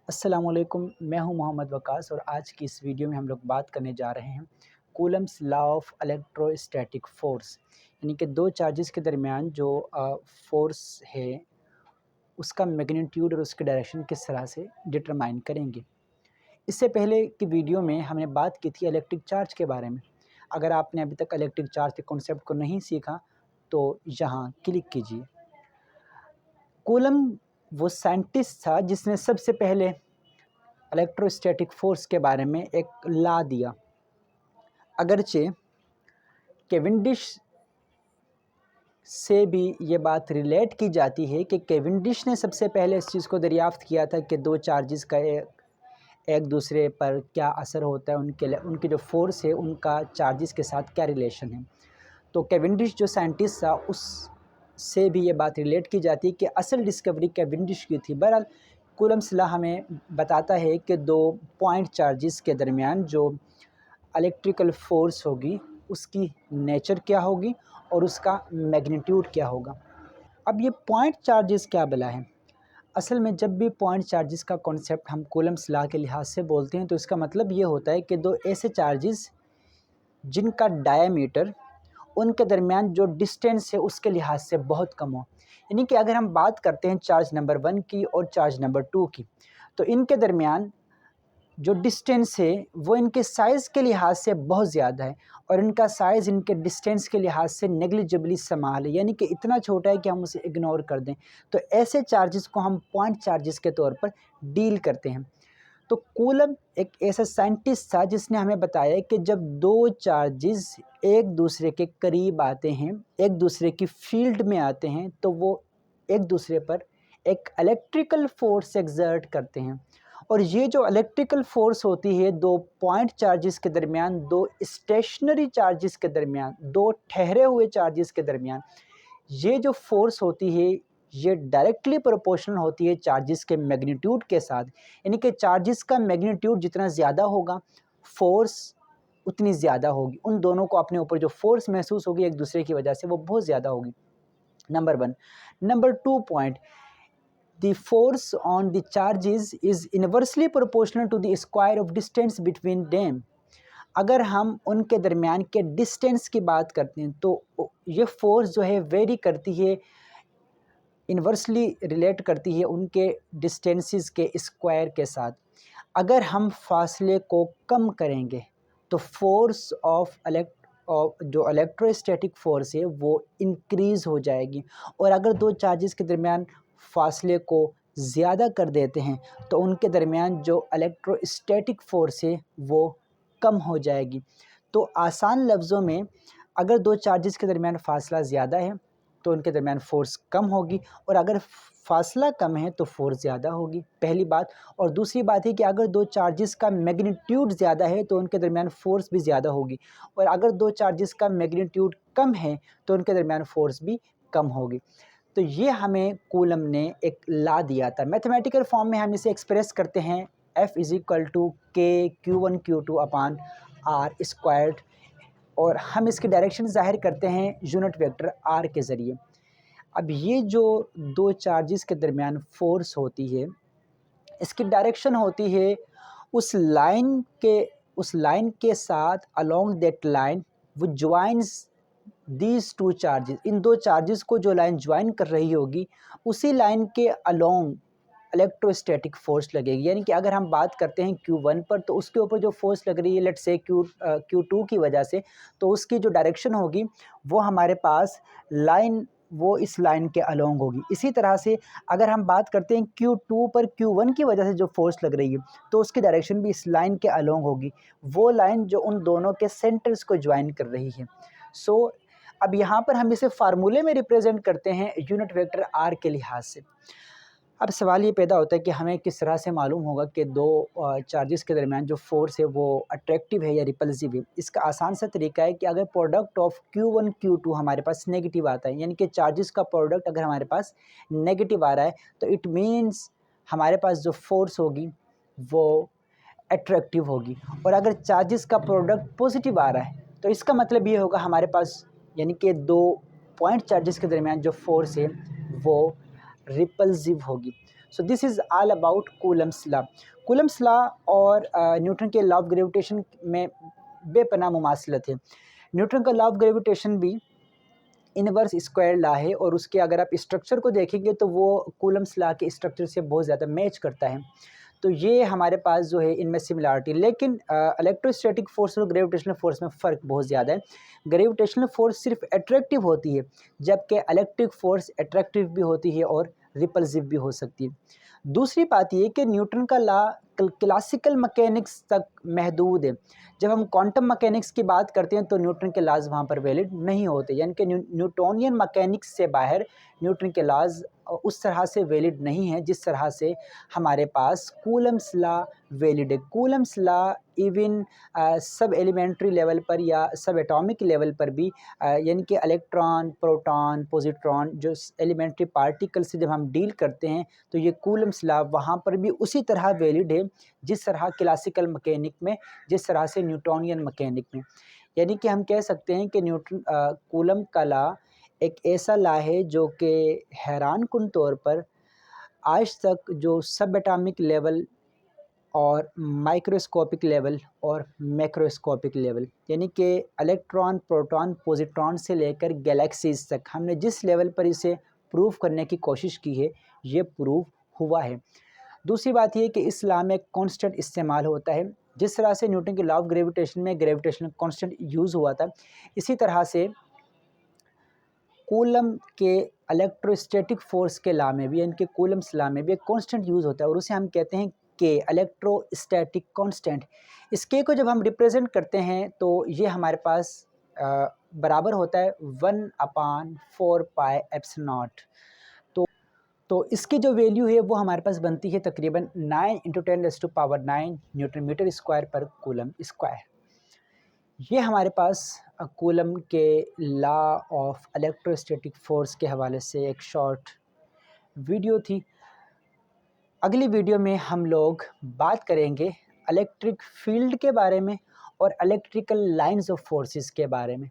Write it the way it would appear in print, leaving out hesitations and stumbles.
अस्सलामुअलैकुम, मैं हूं मोहम्मद वकास और आज की इस वीडियो में हम लोग बात करने जा रहे हैं Coulomb's law of electrostatic force. यानी कि दो चार्जेस के दरमियान जो फ़ोर्स है उसका मैग्नीट्यूड और उसकी डायरेक्शन किस तरह से डिटरमाइन करेंगे। इससे पहले की वीडियो में हमने बात की थी इलेक्ट्रिक चार्ज के बारे में। अगर आपने अभी तक इलेक्ट्रिक चार्ज के कॉन्सेप्ट को नहीं सीखा तो यहाँ क्लिक कीजिए। कूलम वो साइंटिस्ट था जिसने सबसे पहले इलेक्ट्रोस्टैटिक फ़ोर्स के बारे में एक लॉ दिया। अगरचे केवेंडिश से भी ये बात रिलेट की जाती है कि केवेंडिश ने सबसे पहले इस चीज़ को दरियाफ़्त किया था कि दो चार्जेस का एक दूसरे पर क्या असर होता है, उनकी जो फ़ोर्स है उनका चार्जेस के साथ क्या रिलेशन है। तो केवेंडिश जो साइंटिस्ट था उससे भी ये बात रिलेट की जाती है कि असल डिस्कवरी केवेंडिश की थी। बहरहाल कूलम्स लॉ हमें बताता है कि दो पॉइंट चार्जेस के दरमियान जो इलेक्ट्रिकल फ़ोर्स होगी उसकी नेचर क्या होगी और उसका मैग्नीट्यूड क्या होगा। अब ये पॉइंट चार्जेस क्या बला है? असल में जब भी पॉइंट चार्जेस का कॉन्सेप्ट हम कूलम्स लॉ के लिहाज से बोलते हैं तो इसका मतलब ये होता है कि दो ऐसे चार्जेस जिनका डायमीटर उनके दरमियान जो डिस्टेंस है उसके लिहाज से बहुत कम हो। यानी कि अगर हम बात करते हैं चार्ज नंबर 1 की और चार्ज नंबर 2 की, तो इनके दरमियान जो डिस्टेंस है वो इनके साइज़ के लिहाज से बहुत ज़्यादा है और इनका साइज़ इनके डिस्टेंस के लिहाज से नेग्लिजिबली स्मॉल है, यानी कि इतना छोटा है कि हम उसे इग्नोर कर दें। तो ऐसे चार्जेस को हम पॉइंट चार्जेस के तौर पर डील करते हैं। तो कूलम एक ऐसा साइंटिस्ट था जिसने हमें बताया कि जब दो चार्जेस एक दूसरे के करीब आते हैं, एक दूसरे की फील्ड में आते हैं, तो वो एक दूसरे पर एक इलेक्ट्रिकल फोर्स एक्सर्ट करते हैं। और ये जो इलेक्ट्रिकल फोर्स होती है दो पॉइंट चार्जेस के दरमियान, दो स्टेशनरी चार्जेस के दरमियान, दो ठहरे हुए चार्जेस के दरमियान, ये जो फोर्स होती है ये डायरेक्टली प्रोपोर्शनल होती है चार्जेस के मैग्नीट्यूड के साथ। यानी कि चार्जेस का मैग्नीट्यूड जितना ज़्यादा होगा, फोर्स उतनी ज़्यादा होगी। उन दोनों को अपने ऊपर जो फोर्स महसूस होगी एक दूसरे की वजह से वो बहुत ज़्यादा होगी। Number 1। Number 2 point, the force on the charges is inversely proportional to the square of distance between them। अगर हम उनके दरमियान के डिस्टेंस की बात करते हैं तो ये फोर्स जो है वेरी करती है, इन्वर्सली रिलेट करती है उनके डिस्टेंसेस के स्क्वायर के साथ। अगर हम फासले को कम करेंगे तो फोर्स ऑफ जो इलेक्ट्रोस्टैटिक फोर्स है वो इंक्रीज़ हो जाएगी, और अगर दो चार्जेस के दरमियान फासले को ज़्यादा कर देते हैं तो उनके दरमियान जो इलेक्ट्रोस्टैटिक फोर्स है वो कम हो जाएगी। तो आसान लफ्ज़ों में, अगर दो चार्जेस के दरमियान फ़ासला ज़्यादा है तो उनके दरमियान फ़ोर्स कम होगी, और अगर फ़ासला कम है तो फ़ोर्स ज़्यादा होगी, पहली बात। और दूसरी बात है कि अगर दो चार्जेस का मैग्नीट्यूड ज़्यादा है तो उनके दरमियान फ़ोर्स भी ज़्यादा होगी, और अगर दो चार्जेस का मैग्नीट्यूड कम है तो उनके दरमियान फ़ोर्स भी कम होगी। तो ये हमें कूलम ने एक लॉ दिया था। मैथमेटिकल फॉर्म में हम इसे एक्सप्रेस करते हैं F इज़ इक्वल टू के Q1 Q2 upon R squared, और हम इसकी डायरेक्शन ज़ाहिर करते हैं यूनिट वेक्टर आर के ज़रिए। अब ये जो दो चार्जेस के दरमियान फ़ोर्स होती है इसकी डायरेक्शन होती है उस लाइन के साथ, अलोंग दैट लाइन वो ज्वाइंस दीज टू चार्जेस। इन दो चार्जेस को जो लाइन ज्वाइन कर रही होगी उसी लाइन के अलोंग इलेक्ट्रोस्टैटिक फोर्स लगेगी। यानी कि अगर हम बात करते हैं Q1 पर तो उसके ऊपर जो फोर्स लग रही है लेट्स से Q2 की वजह से, तो उसकी जो डायरेक्शन होगी वो हमारे पास लाइन वो इस लाइन के अलोंग होगी। इसी तरह से अगर हम बात करते हैं Q2 पर Q1 की वजह से जो फोर्स लग रही है तो उसकी डायरेक्शन भी इस लाइन के अलोंग होगी, वो लाइन जो उन दोनों के सेंटर्स को ज्वाइन कर रही है। सो अब यहाँ पर हम इसे फार्मूले में रिप्रेजेंट करते हैं यूनिट वेक्टर आर के लिहाज से। अब सवाल ये पैदा होता है कि हमें किस तरह से मालूम होगा कि दो चार्जेस के दरमियान जो फोर्स है वो अट्रैक्टिव है या रिपल्सिव है। इसका आसान सा तरीका है कि अगर प्रोडक्ट ऑफ Q1 Q2 हमारे पास नेगेटिव आता है, यानी कि चार्जेस का प्रोडक्ट अगर हमारे पास नेगेटिव आ रहा है तो इट मीन्स हमारे पास जो फोर्स होगी वो अट्रैक्टिव होगी, और अगर चार्जेस का प्रोडक्ट पॉजिटिव आ रहा है तो इसका मतलब ये होगा हमारे पास, यानी कि दो पॉइंट चार्जेस के दरमियान जो फोर्स है वो रिपल्सिव होगी। So this is all about Coulomb's law. Coulomb's law और न्यूटन के लॉ ऑफ ग्रेविटेशन में बेपनाह मुमासिलत है। न्यूटन का लॉ ऑफ ग्रेविटेशन भी इनवर्स स्क्वायर लॉ है और उसके अगर आप स्ट्रक्चर को देखेंगे तो वो कूलम्स लॉ के स्ट्रक्चर से बहुत ज़्यादा मैच करता है। तो ये हमारे पास जो है इनमें सिमिलरिटी, लेकिन इलेक्ट्रोस्टैटिक फोर्स और ग्रेविटेशनल फोर्स में फ़र्क बहुत ज़्यादा है। ग्रेविटेशनल फोर्स सिर्फ अट्रैक्टिव होती है, जबकि इलेक्ट्रिक फोर्स अट्रैक्टिव भी होती है और रिपल्सिव भी हो सकती है। दूसरी बात ये कि न्यूटन का लॉ क्लासिकल मैकेनिक्स तक महदूद है। जब हम क्वांटम मैकेनिक्स की बात करते हैं तो न्यूटन के लॉज वहाँ पर वैलिड नहीं होते, यानी कि न्यूटोनियन मैकेनिक्स से बाहर न्यूटन के लॉज उस तरह से वैलिड नहीं है जिस तरह से हमारे पास कूलम्स लॉ वैलिड है। कूलम्स लॉ इवन सब एलिमेंट्री लेवल पर या सब एटॉमिक लेवल पर भी यानी कि इलेक्ट्रॉन, प्रोटॉन, पॉजिट्रॉन जो एलिमेंट्री पार्टिकल से जब हम डील करते हैं तो ये कूलम्स लॉ वहाँ पर भी उसी तरह वैलिड है जिस तरह क्लासिकल मैकेनिक में, जिस तरह से न्यूटोनियन मैकेनिक में। यानी कि हम कह सकते हैं कि कूलम का लॉ एक ऐसा लॉ है जो कि हैरानकुन तौर पर आज तक जो सब एटॉमिक लेवल और माइक्रोस्कोपिक लेवल और मैक्रोस्कोपिक लेवल यानी कि इलेक्ट्रॉन, प्रोटॉन, पॉजिट्रॉन से लेकर गैलेक्सीज तक हमने जिस लेवल पर इसे प्रूव करने की कोशिश की है, ये प्रूव हुआ है। दूसरी बात ये कि इस लॉ में कांस्टेंट इस्तेमाल होता है। जिस तरह से न्यूटन के लॉ ऑफ ग्रेविटेशन में ग्रेविटेशनल कांस्टेंट यूज़ हुआ था, इसी तरह से कूलम के इलेक्ट्रोस्टैटिक फोर्स के लॉ में भी यानी कि कूलम्स लॉ में भी एक कांस्टेंट यूज़ होता है और उसे हम कहते हैं के, इलेक्ट्रोस्टैटिक कांस्टेंट। इस के को जब हम रिप्रेजेंट करते हैं तो ये हमारे पास बराबर होता है 1/4 पाई एप्सिलॉन नॉट। तो इसकी जो वैल्यू है वो हमारे पास बनती है तकरीबन 9 × 10⁻⁹ न्यूटन मीटर स्क्वायर पर कूलम स्क्वायर। ये हमारे पास कूलम के लॉ ऑफ इलेक्ट्रोस्टैटिक फोर्स के हवाले से एक शॉर्ट वीडियो थी। अगली वीडियो में हम लोग बात करेंगे इलेक्ट्रिक फील्ड के बारे में और इलेक्ट्रिकल लाइंस ऑफ फोर्सेस के बारे में।